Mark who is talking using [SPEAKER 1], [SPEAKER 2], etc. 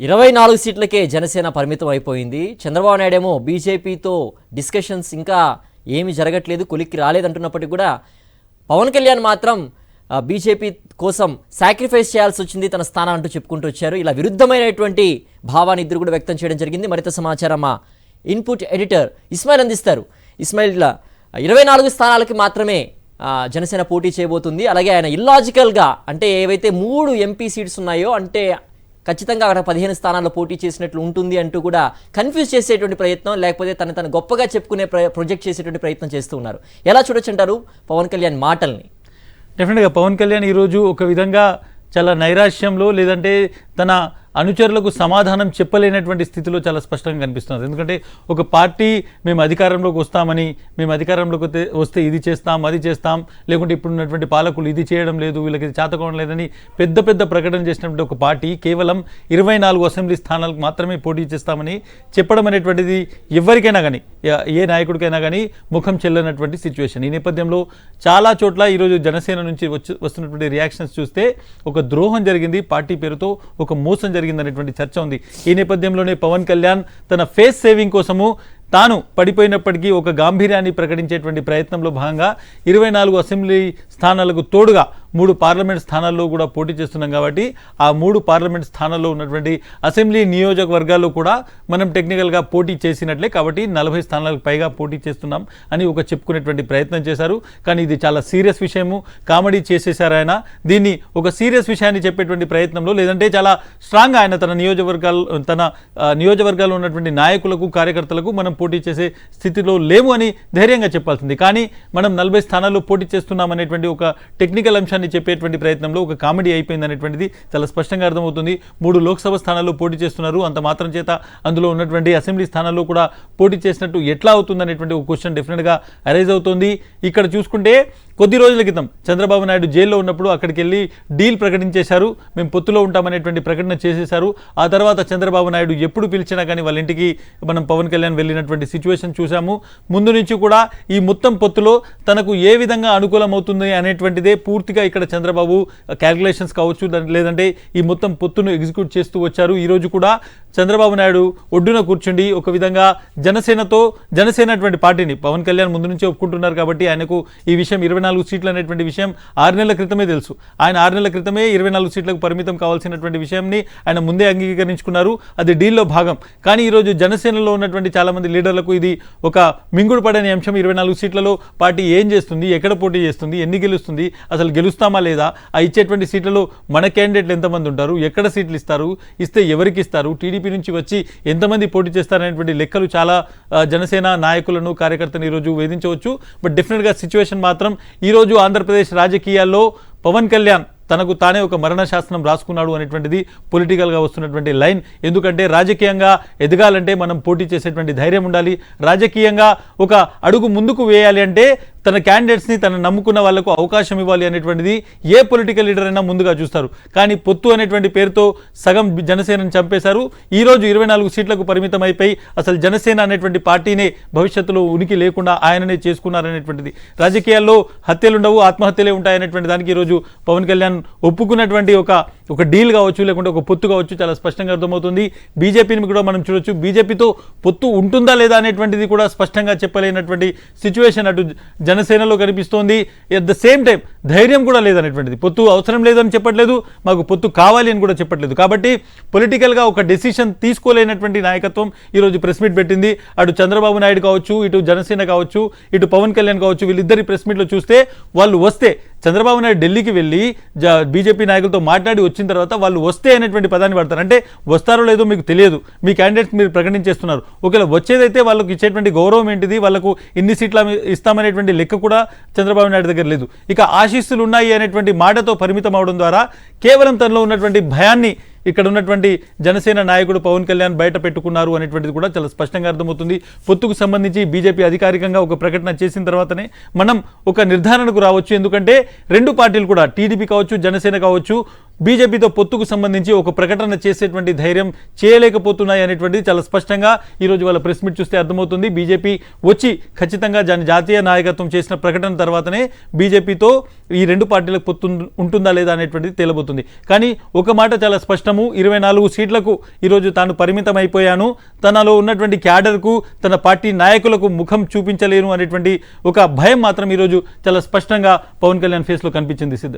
[SPEAKER 1] 24 సీట్లకే జనసేన పరిమితం అయిపోయింది. చంద్రబాబు నాయుడు ఏమో బీజేపీతో డిస్కషన్స్ ఇంకా ఏమీ జరగట్లేదు, కొలిక్కి రాలేదంటున్నప్పటికీ కూడా పవన్ కళ్యాణ్ మాత్రం బీజేపీ కోసం సాక్రిఫైస్ చేయాల్సి వచ్చింది తన స్థానం అంటూ చెప్పుకుంటూ వచ్చారు. ఇలా విరుద్ధమైనటువంటి భావాన్ని ఇద్దరు కూడా వ్యక్తం చేయడం జరిగింది. మరింత సమాచారం మా ఇన్పుట్ ఎడిటర్ ఇస్మాయిల్ అందిస్తారు. ఇస్మాయిల్, 24 స్థానాలకి మాత్రమే జనసేన పోటీ చేయబోతుంది. అలాగే ఆయన ఇల్లాజికల్గా అంటే ఏవైతే 3 ఎంపీ సీట్స్ ఉన్నాయో అంటే ఖచ్చితంగా అక్కడ 15 స్థానాల్లో పోటీ చేసినట్లు ఉంటుంది అంటూ కూడా కన్ఫ్యూజ్ చేసేటువంటి ప్రయత్నం, లేకపోతే తను గొప్పగా చెప్పుకునే ప్రొజెక్ట్ చేసేటువంటి ప్రయత్నం చేస్తూ ఉన్నారు. ఎలా చూడొచ్చు అంటారు పవన్ కళ్యాణ్ మాటల్ని?
[SPEAKER 2] డెఫినెట్గా పవన్ కళ్యాణ్ ఈరోజు ఒక విధంగా చాలా నైరాశ్యంలో, లేదంటే తన అనుచరులకు సమాధానం చెప్పలేనటువంటి స్థితిలో చాలా స్పష్టంగా కనిపిస్తున్నారు. ఎందుకంటే ఒక పార్టీ మేము అధికారంలోకి వస్తామని, మేము అధికారంలోకి వస్తే ఇది చేస్తాం, అది చేస్తాం, లేకుంటే ఇప్పుడున్నటువంటి పాలకులు ఇది చేయడం లేదు, వీళ్ళకి ఇది చేతకోవడం లేదని పెద్ద పెద్ద ప్రకటన చేసినటువంటి ఒక పార్టీ కేవలం 24 అసెంబ్లీ స్థానాలకు మాత్రమే పోటీ చేస్తామని చెప్పడం అనేటువంటిది ఎవరికైనా కానీ, ఏ నాయకుడికైనా కానీ ముఖం చెల్లనటువంటి సిచ్యువేషన్. ఈ నేపథ్యంలో చాలా చోట్ల ఈరోజు జనసేన నుంచి వస్తున్నటువంటి రియాక్షన్స్ చూస్తే ఒక ద్రోహం జరిగింది, పార్టీ పేరుతో ఒక మోసం జరిగిందనేటువంటి చర్చ ఉంది. ఈ నేపథ్యంలోనే పవన్ కళ్యాణ్ తన ఫేస్ సేవింగ్ కోసము తాను పడిపోయినప్పటికీ ఒక గాంభీర్యాన్ని ప్రకటించేటువంటి ప్రయత్నంలో భాగంగా 24 అసెంబ్లీ స్థానాలకు తోడుగా 3 పార్లమెంట్ స్థానాల్లో కూడా పోటీ చేస్తున్నాం కాబట్టి ఆ 3 పార్లమెంట్ స్థానాల్లో ఉన్నటువంటి అసెంబ్లీ నియోజకవర్గాల్లో కూడా మనం టెక్నికల్గా పోటీ చేసినట్లే, కాబట్టి 40 స్థానాలకు పైగా పోటీ చేస్తున్నాం అని ఒక చెప్పుకునేటువంటి ప్రయత్నం చేశారు. కానీ ఇది చాలా సీరియస్ విషయము, కామెడీ చేసేశారు ఆయన. దీన్ని ఒక సీరియస్ విషయాన్ని చెప్పేటువంటి ప్రయత్నంలో, లేదంటే చాలా స్ట్రాంగ్గా ఆయన తన నియోజకవర్గాల్లో ఉన్నటువంటి నాయకులకు, కార్యకర్తలకు మనం పోటీ చేసే స్థితిలో లేము అని ధైర్యంగా చెప్పాల్సింది. కానీ మనం 40 స్థానాల్లో పోటీ చేస్తున్నాం అనేటువంటి ఒక టెక్నికల్ అంశాన్ని చెప్పేటువంటి ప్రయత్నంలో ఒక కామెడీ అయిపోయింది అనేటువంటిది చాలా స్పష్టంగా అర్థమవుతుంది. 3 లోక్సభ స్థానాల్లో పోటీ చేస్తున్నారు, అంత మాత్రం చేత అందులో ఉన్నటువంటి అసెంబ్లీ స్థానాల్లో కూడా పోటీ చేసినట్టు ఎట్లా అవుతుంది అనేటువంటి ఒక క్వశ్చన్ డెఫినెట్గా అరైజ్ అవుతుంది. ఇక్కడ చూసుకుంటే కొద్ది రోజుల క్రితం చంద్రబాబు నాయుడు జైల్లో ఉన్నప్పుడు అక్కడికి వెళ్ళి డీల్ ప్రకటించేశారు, మేము పొత్తులో ఉంటామనేటువంటి ప్రకటన చేసేశారు. ఆ తర్వాత చంద్రబాబు నాయుడు ఎప్పుడు పిలిచినా కానీ వాళ్ళ ఇంటికి మనం పవన్ కళ్యాణ్ వెళ్ళినటువంటి సిచ్యువేషన్ చూసాము. ముందు నుంచి కూడా ఈ మొత్తం పొత్తులో తనకు ఏ విధంగా అనుకూలం అవుతుంది అనేటువంటిదే పూర్తిగా ఇక్కడ చంద్రబాబు క్యాల్కులేషన్స్ కావచ్చు, లేదంటే ఈ మొత్తం పొత్తును ఎగ్జిక్యూట్ చేస్తూ వచ్చారు. ఈరోజు కూడా చంద్రబాబు నాయుడు ఒడ్డున కూర్చుండి ఒక విధంగా జనసేన అటువంటి పార్టీని పవన్ కళ్యాణ్ ముందు నుంచి ఒప్పుకుంటున్నారు కాబట్టి ఆయనకు ఈ విషయం 24 సీట్లు అనేటువంటి విషయం 6 నెలల క్రితమే తెలుసు. ఆయన 6 నెలల క్రితమే 24 సీట్లకు పరిమితం కావాల్సినటువంటి విషయాన్ని ఆయన ముందే అంగీకరించుకున్నారు, అది డీల్లో భాగం. కానీ ఈరోజు జనసేనలో ఉన్నటువంటి చాలామంది లీడర్లకు ఇది ఒక మింగుడు పడని అంశం. 24 సీట్లలో పార్టీ ఏం చేస్తుంది, ఎక్కడ పోటీ చేస్తుంది, ఎన్ని గెలుస్తుంది, అసలు గెలుస్తామా లేదా, ఆ ఇచ్చేటువంటి సీట్లలో మన క్యాండిడేట్లు ఎంతమంది ఉంటారు, ఎక్కడ సీట్లు ఇస్తారు, ఇస్తే ఎవరికి ఇస్తారు, టీడీపీ నుంచి వచ్చి ఎంతమంది పోటీ చేస్తారనేటువంటి లెక్కలు చాలా జనసేన నాయకులను, కార్యకర్తలను ఈరోజు వేధించవచ్చు. బట్ డెఫినెట్గా సిచ్యువేషన్ మాత్రం ఈరోజు ఆంధ్రప్రదేశ్ రాజకీయాల్లో పవన్ కళ్యాణ్ తనకు తానే ఒక మరణ శాసనం రాసుకున్నాడు అనేటువంటిది పొలిటికల్గా వస్తున్నటువంటి లైన్. ఎందుకంటే రాజకీయంగా ఎదగాలంటే మనం పోటీ చేసేటువంటి ధైర్యం ఉండాలి, రాజకీయంగా ఒక అడుగు ముందుకు వేయాలి అంటే తన క్యాండిడేట్స్ని తను నమ్ముకున్న వాళ్లకు అవకాశం ఇవ్వాలి అనేటువంటిది ఏ పొలిటికల్ లీడర్ అయినా ముందుగా చూస్తారు. కానీ పొత్తు అనేటువంటి పేరుతో సగం జనసేనను చంపేశారు. ఈరోజు 24 సీట్లకు పరిమితం అయిపోయి అసలు జనసేన అనేటువంటి పార్టీనే భవిష్యత్తులో ఉనికి లేకుండా ఆయననే చేసుకున్నారనేటువంటిది. రాజకీయాల్లో హత్యలు ఉండవు, ఆత్మహత్యలే ఉంటాయనేటువంటి దానికి ఈరోజు పవన్ కళ్యాణ్ ఒప్పుకున్నటువంటి ఒక డీల్ కావచ్చు, లేకుంటే ఒక పొత్తు కావచ్చు, చాలా స్పష్టంగా అర్థమవుతుంది. బీజేపీని కూడా మనం చూడొచ్చు, బీజేపీతో పొత్తు ఉంటుందా లేదా అనేటువంటిది కూడా స్పష్టంగా చెప్పలేనటువంటి సిచ్యువేషన్ అటు జనసేనలో కనిపిస్తోంది. ఎట్ ద సేమ్ టైం ధైర్యం కూడా లేదనేటువంటిది. పొత్తు అవసరం లేదని చెప్పట్లేదు, మాకు పొత్తు కావాలి అని కూడా చెప్పట్లేదు. కాబట్టి పొలిటికల్గా ఒక డెసిషన్ తీసుకోలేనటువంటి నాయకత్వం ఈరోజు ప్రెస్ మీట్ పెట్టింది. అటు చంద్రబాబు నాయుడు కావచ్చు, ఇటు జనసేన కావచ్చు, ఇటు పవన్ కళ్యాణ్ కావచ్చు, వీళ్ళిద్దరి ప్రెస్ మీట్లో చూస్తే వాళ్ళు వస్తే చంద్రబాబు నాయుడు ఢిల్లీకి వెళ్ళి బీజేపీ నాయకులతో మాట్లాడి వచ్చిన తర్వాత వాళ్ళు వస్తే అనేటువంటి పదాన్ని వాడతారు. అంటే వస్తారో లేదో మీకు తెలియదు, మీ క్యాండిడేట్స్ మీరు ప్రకటించేస్తున్నారు. ఒకవేళ వచ్చేదైతే వాళ్ళకు ఇచ్చేటువంటి గౌరవం ఏంటిది, వాళ్ళకు ఇన్ని సీట్ల ఇస్తామనేటువంటి లెక్క కూడా చంద్రబాబు నాయుడు దగ్గర లేదు. ఇక ఆశీస్సులు ఉన్నాయి అనేటువంటి మాటతో పరిమితం అవడం ద్వారా కేవలం తనలో ఉన్నటువంటి భయాన్ని ఇక్కడ ఉన్నటువంటి జనసేన నాయకుడు పవన్ కళ్యాణ్ బయట పెట్టుకున్నారు అనేటువంటిది కూడా చాలా స్పష్టంగా అర్థమవుతుంది. పొత్తుకు సంబంధించి బీజేపీ అధికారికంగా ఒక ప్రకటన చేసిన తర్వాతనే మనం ఒక నిర్ధారణకు రావచ్చు. ఎందుకంటే 2 పార్టీలు కూడా టీడీపీ కావచ్చు, జనసేన కావచ్చు, బీజేపీతో పొత్తుకు సంబంధించి ఒక ప్రకటన చేసేటువంటి ధైర్యం చేయలేకపోతున్నాయి అనేటువంటిది చాలా స్పష్టంగా ఈరోజు వాళ్ళ ప్రెస్ మీట్ చూస్తే అర్థమవుతుంది. బీజేపీ వచ్చి ఖచ్చితంగా జాతీయ నాయకత్వం చేసిన ప్రకటన తర్వాతనే బీజేపీతో ఈ రెండు పార్టీలకు పొత్తు ఉంటుందా లేదా అనేటువంటిది తేలబోతుంది. కానీ ఒక మాట చాలా స్పష్టము, 24 సీట్లకు ఈరోజు తాను పరిమితం అయిపోయాను, తనలో ఉన్నటువంటి క్యాడర్కు తన పార్టీ నాయకులకు ముఖం చూపించలేను అనేటువంటి ఒక భయం మాత్రం ఈరోజు చాలా స్పష్టంగా పవన్ కళ్యాణ్ ఫేస్లో కనిపించింది. సిద్ధ